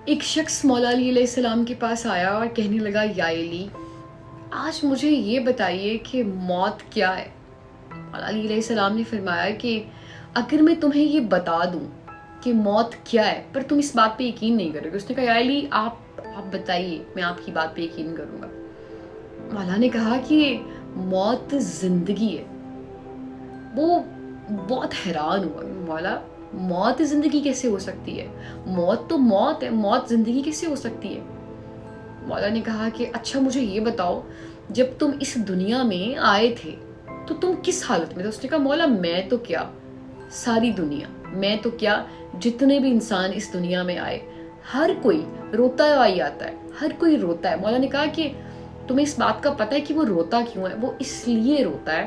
ایک شخص مولا علی علیہ السلام کے پاس آیا اور کہنے لگا، یا علی، آج مجھے یہ بتائیے کہ موت کیا ہے؟ مولا علی علیہ السلام نے فرمایا کہ اگر میں تمہیں یہ بتا دوں کہ موت کیا ہے پر تم اس بات پہ یقین نہیں کرو گے۔ اس نے کہا، یا علی، آپ بتائیے، میں آپ کی بات پہ یقین کروں گا۔ مولا نے کہا کہ موت زندگی ہے۔ وہ بہت حیران ہوا، مولا موت زندگی کیسے ہو سکتی ہے؟ موت تو موت ہے، موت زندگی کیسے ہو سکتی ہے؟ مولا نے کہا کہ اچھا مجھے یہ بتاؤ، جب تم اس دنیا میں آئے تھے تو تم کس حالت میں تھے؟ اس نے کہا، مولا میں تو کیا، ساری دنیا، میں تو کیا، جتنے بھی انسان اس دنیا میں آئے ہر کوئی روتا ہوا ہی آتا ہے، ہر کوئی روتا ہے۔ مولا نے کہا کہ تمہیں اس بات کا پتہ ہے کہ وہ روتا کیوں ہے؟ وہ اس لیے روتا ہے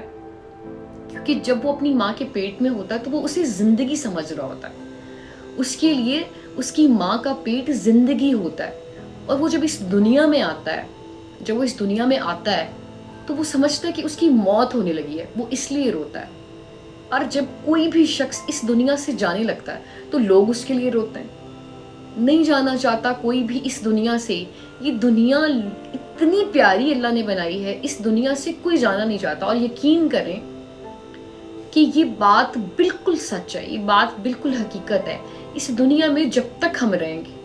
کہ جب وہ اپنی ماں کے پیٹ میں ہوتا ہے تو وہ اسے زندگی سمجھ رہا ہوتا ہے، اس کے لیے اس کی ماں کا پیٹ زندگی ہوتا ہے، اور وہ جب اس دنیا میں آتا ہے، جب وہ اس دنیا میں آتا ہے تو وہ سمجھتا ہے کہ اس کی موت ہونے لگی ہے، وہ اس لیے روتا ہے۔ اور جب کوئی بھی شخص اس دنیا سے جانے لگتا ہے تو لوگ اس کے لیے روتے ہیں۔ نہیں جانا چاہتا کوئی بھی اس دنیا سے۔ یہ دنیا اتنی پیاری اللہ نے بنائی ہے، اس دنیا سے کوئی جانا نہیں چاہتا، اور یقین کریں کہ یہ بات بالکل سچ ہے، یہ بات بالکل حقیقت ہے۔ اس دنیا میں جب تک ہم رہیں گے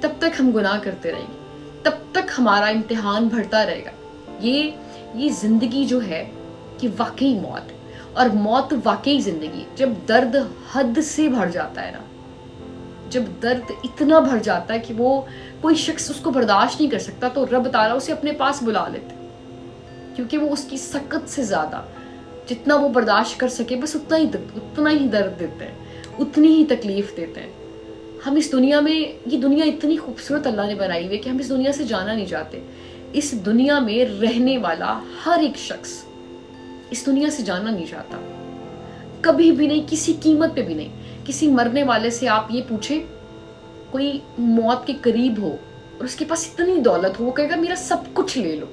تب تک ہم گناہ کرتے رہیں گے، تب تک ہمارا امتحان بڑھتا رہے گا۔ یہ زندگی جو ہے کہ واقعی موت ہے، اور موت واقعی زندگی۔ جب درد حد سے بڑھ جاتا ہے نا، جب درد اتنا بڑھ جاتا ہے کہ وہ کوئی شخص اس کو برداشت نہیں کر سکتا تو رب تعالیٰ اسے اپنے پاس بلا لیتے، کیونکہ وہ اس کی سخت سے زیادہ جتنا وہ برداشت کر سکے بس اتنا ہی درد دیتے ہیں، اتنی ہی تکلیف دیتے ہیں۔ ہم اس دنیا میں، یہ دنیا اتنی خوبصورت اللہ نے بنائی ہوئی ہے کہ ہم اس دنیا سے جانا نہیں چاہتے۔ اس دنیا میں رہنے والا ہر ایک شخص اس دنیا سے جانا نہیں چاہتا، کبھی بھی نہیں، کسی قیمت پہ بھی نہیں۔ کسی مرنے والے سے آپ یہ پوچھیں، کوئی موت کے قریب ہو اور اس کے پاس اتنی دولت ہو، وہ کہے گا میرا سب کچھ لے لو،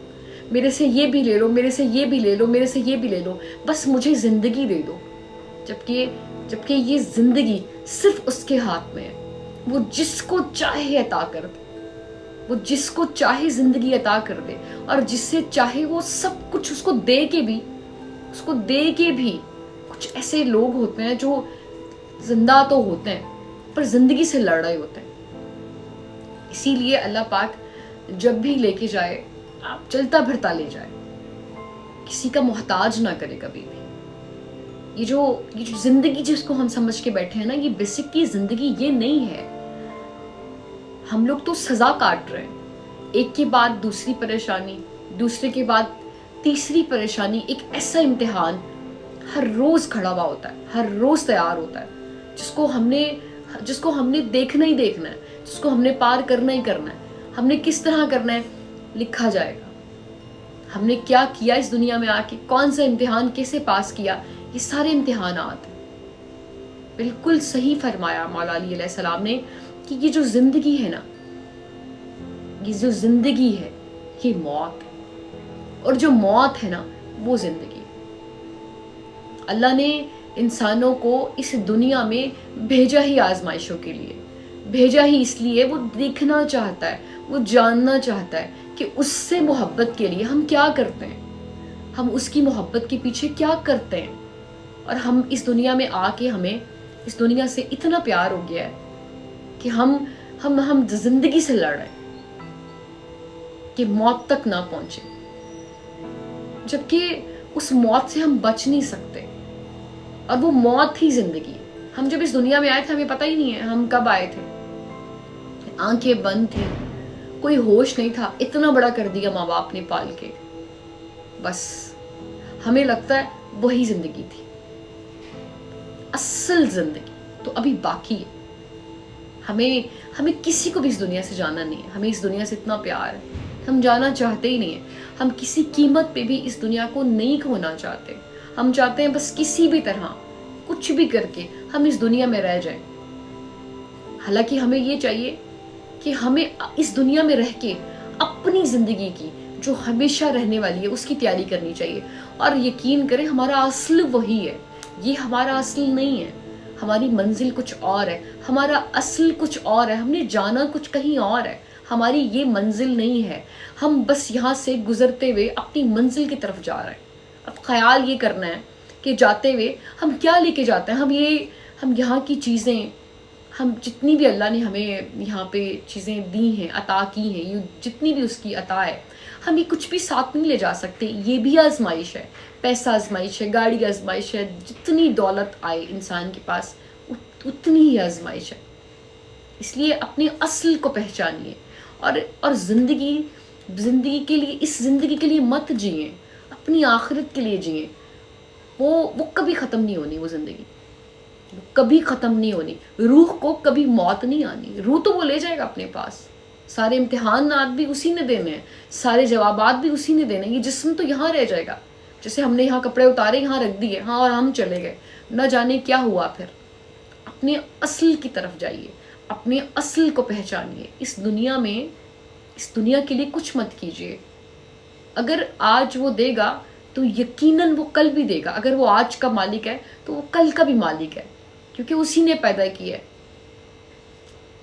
میرے سے یہ بھی لے لو، میرے سے یہ بھی لے لو، میرے سے یہ بھی لے لو، بس مجھے زندگی دے دو۔ جبکہ یہ زندگی صرف اس کے ہاتھ میں ہے، وہ جس کو چاہے عطا کر دے، وہ جس کو چاہے زندگی عطا کر دے، اور جس سے چاہے وہ سب کچھ اس کو دے کے بھی کچھ ایسے لوگ ہوتے ہیں جو زندہ تو ہوتے ہیں پر زندگی سے لڑ رہے ہوتے ہیں۔ اسی لیے اللہ پاک جب بھی لے کے جائے، آپ چلتا پھرتا لے جائے، کسی کا محتاج نہ کرے کبھی بھی۔ یہ جو زندگی جس کو ہم سمجھ کے بیٹھے ہیں نا، یہ بیسک کی زندگی یہ نہیں ہے۔ ہم لوگ تو سزا کاٹ رہے ہیں، ایک کے بعد دوسری پریشانی، دوسرے کے بعد تیسری پریشانی، ایک ایسا امتحان ہر روز کھڑا ہوا ہوتا ہے، ہر روز تیار ہوتا ہے، جس کو ہم نے دیکھنا ہی دیکھنا ہے، جس کو ہم نے پار کرنا ہی کرنا ہے۔ ہم نے کس طرح کرنا ہے لکھا جائے گا، ہم نے کیا کیا اس دنیا میں آ کے، کون سا امتحان کیسے پاس کیا، یہ سارے امتحانات ہیں۔ بالکل صحیح فرمایا مولا علی علیہ السلام نے کہ یہ جو زندگی ہے نا، یہ جو زندگی ہے یہ موت ہے، اور جو موت ہے نا وہ زندگی۔ اللہ نے انسانوں کو اس دنیا میں بھیجا ہی آزمائشوں کے لیے، بھیجا ہی اس لیے وہ دیکھنا چاہتا ہے، وہ جاننا چاہتا ہے کہ اس سے محبت کے لیے ہم کیا کرتے ہیں، ہم اس کی محبت کے پیچھے کیا کرتے ہیں۔ اور ہم اس دنیا میں آ کے ہمیں اس دنیا سے اتنا پیار ہو گیا ہے کہ ہم زندگی سے لڑ رہے ہیں کہ موت تک نہ پہنچے، جبکہ اس موت سے ہم بچ نہیں سکتے، اور وہ موت ہی زندگی ہے۔ ہم جب اس دنیا میں آئے تھے ہمیں پتہ ہی نہیں ہے ہم کب آئے تھے، آنکھیں بند تھی، کوئی ہوش نہیں تھا، اتنا بڑا کر دیا ماں باپ نے پال کے، بس ہمیں لگتا ہے وہی زندگی تھی۔ اصل زندگی تو ابھی باقی ہے۔ ہمیں کسی کو بھی اس دنیا سے جانا نہیں ہے، ہمیں اس دنیا سے اتنا پیار ہے، ہم جانا چاہتے ہی نہیں ہیں۔ ہم کسی قیمت پہ بھی اس دنیا کو نہیں کھونا چاہتے، ہم چاہتے ہیں بس کسی بھی طرح کچھ بھی کر کے ہم اس دنیا میں رہ جائیں۔ حالانکہ ہمیں یہ چاہیے کہ ہمیں اس دنیا میں رہ کے اپنی زندگی کی جو ہمیشہ رہنے والی ہے اس کی تیاری کرنی چاہیے، اور یقین کریں ہمارا اصل وہی ہے، یہ ہمارا اصل نہیں ہے۔ ہماری منزل کچھ اور ہے، ہمارا اصل کچھ اور ہے، ہم نے جانا کچھ کہیں اور ہے، ہماری یہ منزل نہیں ہے، ہم بس یہاں سے گزرتے ہوئے اپنی منزل کی طرف جا رہے ہیں۔ اب خیال یہ کرنا ہے کہ جاتے ہوئے ہم کیا لے کے جاتے ہیں، ہم یہاں کی چیزیں، ہم جتنی بھی اللہ نے ہمیں یہاں پہ چیزیں دی ہیں، عطا کی ہیں، یہ جتنی بھی اس کی عطا ہے، ہم یہ کچھ بھی ساتھ نہیں لے جا سکتے۔ یہ بھی آزمائش ہے، پیسہ آزمائش ہے، گاڑی آزمائش ہے، جتنی دولت آئے انسان کے پاس اتنی ہی آزمائش ہے۔ اس لیے اپنے اصل کو پہچانیے، اور زندگی کے لیے، اس زندگی کے لیے مت جئیں، اپنی آخرت کے لیے جئیں۔ وہ کبھی ختم نہیں ہونی، وہ زندگی کبھی ختم نہیں ہونی۔ روح کو کبھی موت نہیں آنی، روح تو وہ لے جائے گا اپنے پاس، سارے امتحانات بھی اسی نے دینے ہیں، سارے جوابات بھی اسی نے دینے ہیں، یہ جسم تو یہاں رہ جائے گا، جیسے ہم نے یہاں کپڑے اتارے، یہاں رکھ دیے، ہاں، اور ہم چلے گئے، نہ جانے کیا ہوا پھر۔ اپنے اصل کی طرف جائیے، اپنے اصل کو پہچانیے۔ اس دنیا کے لیے کچھ مت کیجیے۔ اگر آج وہ دے گا تو یقیناً وہ کل بھی دے گا، اگر وہ آج کا مالک ہے تو وہ کل کا بھی مالک ہے، کیونکہ اسی نے پیدا کی ہے۔